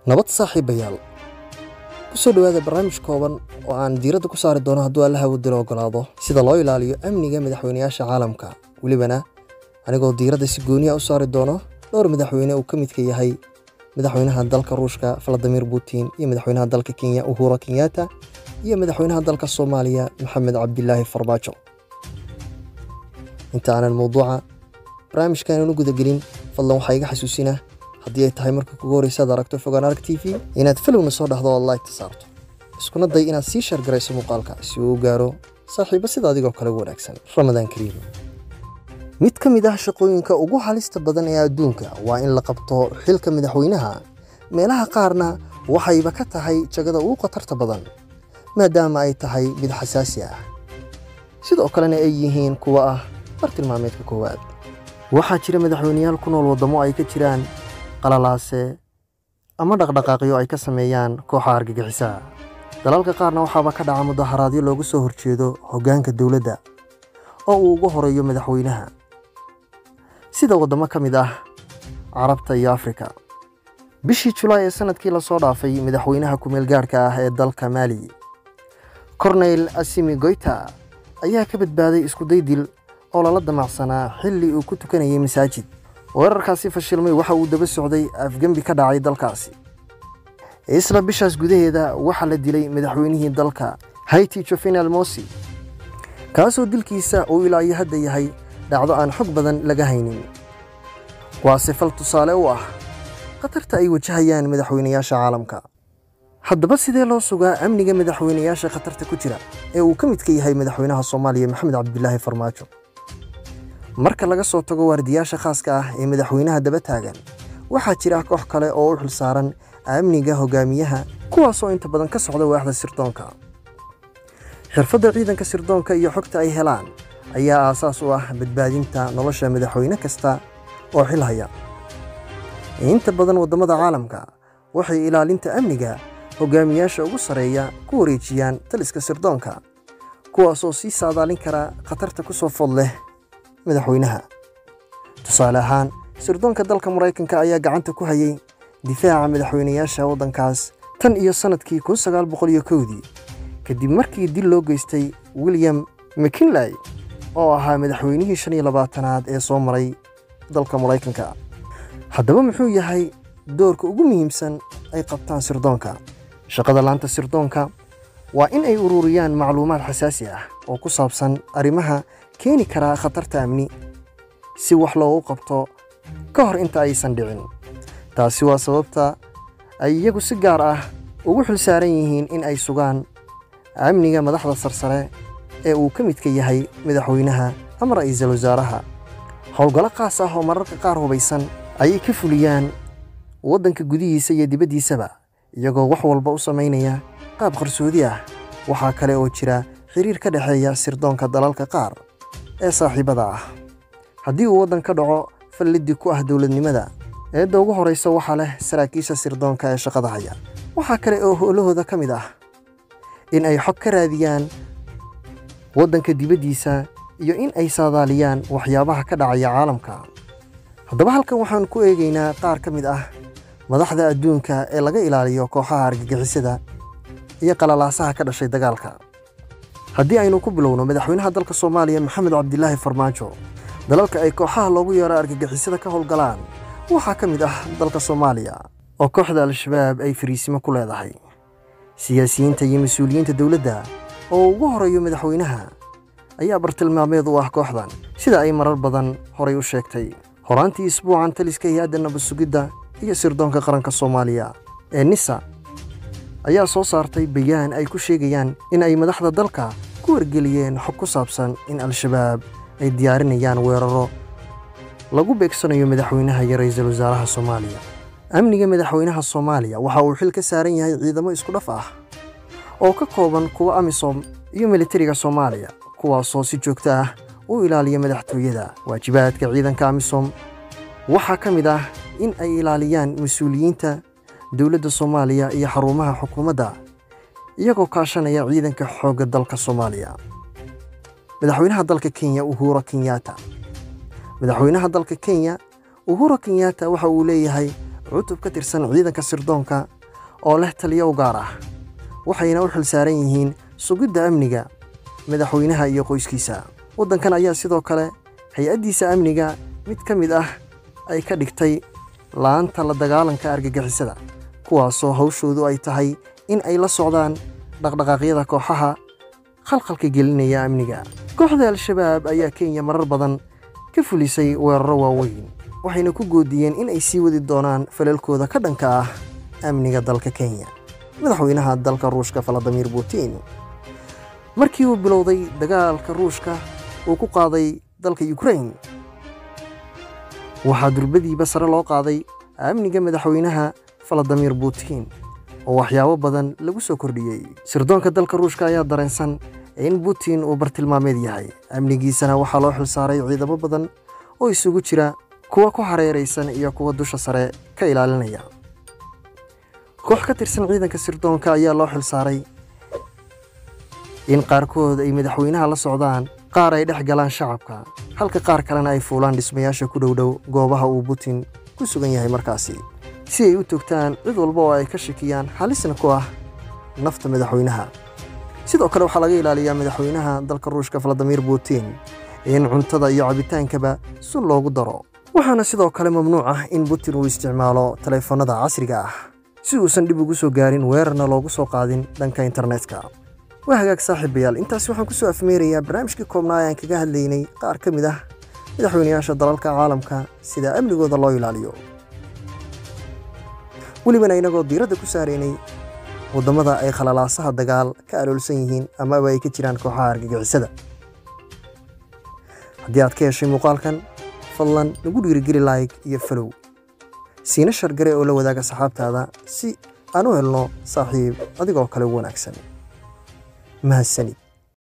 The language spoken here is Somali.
nabad saaxiibayaal ku soo dhawaada barnaamij kooban oo aan diiradda ku saari doono hadduu Allaha uu dilo ogolaado sida loo ilaaliyo amniga madaxweynayaasha caalamka walibana anigoo diiradda si gooni ah u saari doono dhowr madaxweyne uu ka mid ka yahay madaxweynaha dalka Ruushka Vladimir Putin iyo madaxweynaha dalka Kenya Uhuru Kenyatta iyo madaxweynaha dalka Soomaaliya Maxamed Cabdillaahi Farmaajo inta aan mawduuca barnaamijkan u guda gelin fadlan waxaa iga xasuusinaa haddii ay tahay marka kugu horeysa aragto Fogaan Arag TV inaad filowna soo dhaxdo oo like saarto iskuna day inaad sii share garayso muuqaalka si uu gaaro saaxiibo sida adigoo kale wanaagsan Ramadaan Kariim mid ka mid ah shaqooyinka ugu halista badan ee adduunka waa in la qabto xilka madaxweynaha meelaha qaarna waxayba ka tahay jagada ugu khatarta badan maadaama ay tahay mid xasaasi ah sidoo kalena ay yihiin kuwa ah bartilmaameedka koowaad waxaa jira madaxweynayaal ku nool wadamo ay ka jiraan qalalaase ama dhaqdhaqaaqyo ay ka sameeyaan kooxaha argagixisa dalalka qaarna waxaaba ka dhaca mudaharaadyo loogu soo horjeedo hoggaanka dawladda oo uu ugu horeeyo madaxweynaha sida wadamo ka mid ah Carabta iyo Afrika bishii July ee sanadkii la soo dhaafay madaxweynaha ku meel gaarka ah ee dalka Mali Corneille Assimi Goïta ayaa ka badbaaday isku daydil oo la damacsanaa xilli uu ku tukanayay masaajid weerarkaasi fashilmay waxa uu daba socday afgambi ka dhacay dalkaasi isla bishaas gudaheeda waxa la dilay madaxweynihii dalka Haiti Jovenel Moïse kaasoo dilkiisa uu ilaa hadda yahay dhacdo aan xog badan laga haynin waa sifal tusaale u ah khatarta ay wajahayaan madaxweynayaasha caalamka haddaba sidee loo sugaa amniga madaxweynayaasha khatarta ku jira ee uu ka mid ka yahay madaxweynaha Soomaaliya Maxamed Cabdillaahi Farmaajo marka laga soo tago waardiyaasha khaaska ah ee madaxweynaha daba taagan waxaa jira koox kale oo u xilsaaran amniga hogaamiyaha kuwaas oo inta badan ka socda waaxda sirdoonka xirfadda ciidanka sirdoonka iyo xogta ay helaan ayaa aasaas u ah badbaadinta nolosha madaxweyne kasta oo xil haya inta badan wadamada caalamka waxay ilaalinta amniga hogaamiyaasha ugu sareeya ku wareejiyaan taliska sirdoonka kuwaas oo si saadaalin kara khatarta ku soo food leh madaxweynaha tusaale ahaan sirdoonka dalka Mareykanka ayaa gacanta ku hayay difaaca madaxweynayaasha wadankaas tan iyo sanadkii 1901 kadib markii dil loo geystay William McKinley oo ahaa madaxweynihii 25aad ee soo maray dalka Mareykanka haddaba muxuu yahay doorka ugu muhiimsan ay qabtaan sirdoonka shaqada laanta sirdoonka waa in ay ururiyaan macluumaad xasaasi ah oo ku saabsan arrimaha keeni kara khatarta amni si wax loogu qabto ka hor inta aysan dhicin taasi waa sababta ay iyagu si gaar ah ugu xilsaaran yihiin in ay sugaan amniga madaxda sarsare ee uu ka mid ka yahay madaxweynaha ama ra'iisul wasaaraha howlgalo qaas ah oo mararka qaar hubaysan ayay ka fuliyaan waddanka gudihiisa iyo dibaddiisaba iyagoo wax walba u sameynaya qaab qarsoodi ah waxaa kale oo jira xiriir ka dhaxeeya sirdoonka dalalka qaar ee saaxiibada ah haddii uu waddan ka dhaco fallidi ku ah dawladnimada eedda ugu horeysa waxaa leh saraakiisha sirdoonka ee shaqada haya waxaa kale oo howlahooda ka mid ah in ay xog ka raadiyaan waddanka dibaddiisa iyo in ay saadaaliyaan waxyaabaha ka dhacaya caalamka haddaba halkan waxaan ku eegaynaa qaar ka mid ah madaxda adduunka ee laga ilaaliyo kooxaha argagixisada iyo qalalaasaha ka dhashay dagaalka haddii aynu ku bilowno madaxweynaha dalka Soomaaliya Maxamed Cabdillaahi Farmaajo dalalka ay kooxaha loogu yeero argagixisada ka howlgalaan waxaa ka mid ah dalka Soomaaliya oo kooxda al-shabaab ay fariisimo ku leedahay siyaasiyiinta iyo mas'uuliyiinta dawladda oo ugu horeeyo madaxweynaha ayaa bartilmaameed u ah kooxdan sida ay marar badan horay u sheegtay horaantii isbuucan taliska hay'adda nabad sugidda iyo sirdoonka qaranka Soomaaliya ee NISA ayaa soo saartay bayaan ay ku sheegayaan in ay madaxda dalka ku wargeliyeen xog ku saabsan in al-shabaab ay diyaarinayaan weeraro lagu beegsanayo madaxweynaha iyo ra'iisul wasaaraha Soomaaliya amniga madaxweynaha Soomaaliya waxa uu xil ka saaran yahay ciidamo isku dhaf ah oo ka kooban kuwa AMISOM iyo militariga Soomaaliya kuwaas oo si joogto ah u ilaaliya madaxtooyada waajibaadka ciidanka AMISOM waxa ka mid ah in ay ilaaliyaan mas'uuliyiinta dawladda Soomaaliya iyo xarumaha xukuumadda iyagoo kaashanaya ciidanka xoogga dalka Soomaaliya madaxweynaha dalka Kenya Uhuru Kenyatta waxa uu leeyahay cutub ka tirsan ciidanka sirdoonka oo leh taliyo u gaar ah, waxayna u xilsaaran yihiin sugidda amniga madaxweynaha iyo qoyskiisa. Waddankan ayaa sidoo kale hay-addiisa amniga mid ka mid ah ay ka dhigtay laanta la dagaalanka argagixisada, kuwaasoo hawshoodu ay tahay in ay la socdaan dhaqdhaqaaqyada kooxaha khalkhalka gelinaya amniga. Kooxda Al-Shabaab ayaa Kenya marar badan ka fulisay weeraro waaweyn, waxayna ku goodiyeen in ay sii wadi doonaan falalkooda ka dhanka ah amniga dalka Kenya. Madaxweynaha dalka Ruushka Vladimir Putin markii uu bilowday dagaalka Ruushka uu ku qaaday dalka Ukraine, waxaa durbadiiba sare loo qaaday amniga madaxweynaha Vladimir Putin oo waxyaabo badan lagu soo kordhiyey. Sirdoonka dalka Ruushka ayaa dareensan in Putin uu bartilmaameed yahay, amnigiisana waxaa loo xilsaaray ciidamo badan oo isugu jira kuwa ku hareeraysan iyo kuwa dusha sare ka ilaalinaya. Koox ka tirsan ciidanka sirdoonka ayaa loo xilsaaray in qaarkood ay madaxweynaha la socdaan, qaar ay dhex galaan shacabka, halka qaar kalena ay fuulaan dhismayaasha ku dhow goobaha uu Putin ku sugan yahay markaasi, si ay u togtaan cid walba oo ay ka shakiyaan halisna ku ah nafta madaxweynaha. Sidoo kale waxaa laga ilaaliyaa madaxweynaha dalka Ruushka Vladimir Putin in cuntada iyo cabitaankaba sun loogu daro. Waxaana sidoo kale mamnuuc ah in Putin uu isticmaalo taleefanada casriga ah si uusan dib ugu soo gaarin weerarna loogu soo qaadin dhanka internetka. Waa hagaag saaxiibayaal, intaas waxaan ku soo afmeerayaa barnaamijkii koobnaa ee aan kaga hadlaynay qaar ka mid ah madaxweynayaasha dalalka caalamka sida amnigooda loo ilaaliyo, welibana inagoo diiradda ku saaraynay waddamada ay khalalaasaha dagaal ka aloolsan yihiin amaba ay ka jiraan kooxaha argagixisada. haddii aad ka heshay muuqaalkan, fadlan nagu dhiirigeli like iyo follow, siina shargare oo la wadaaga saxaabtaada si aan u helno saaxiib adigoo kale wanaagsan. mahadsanid.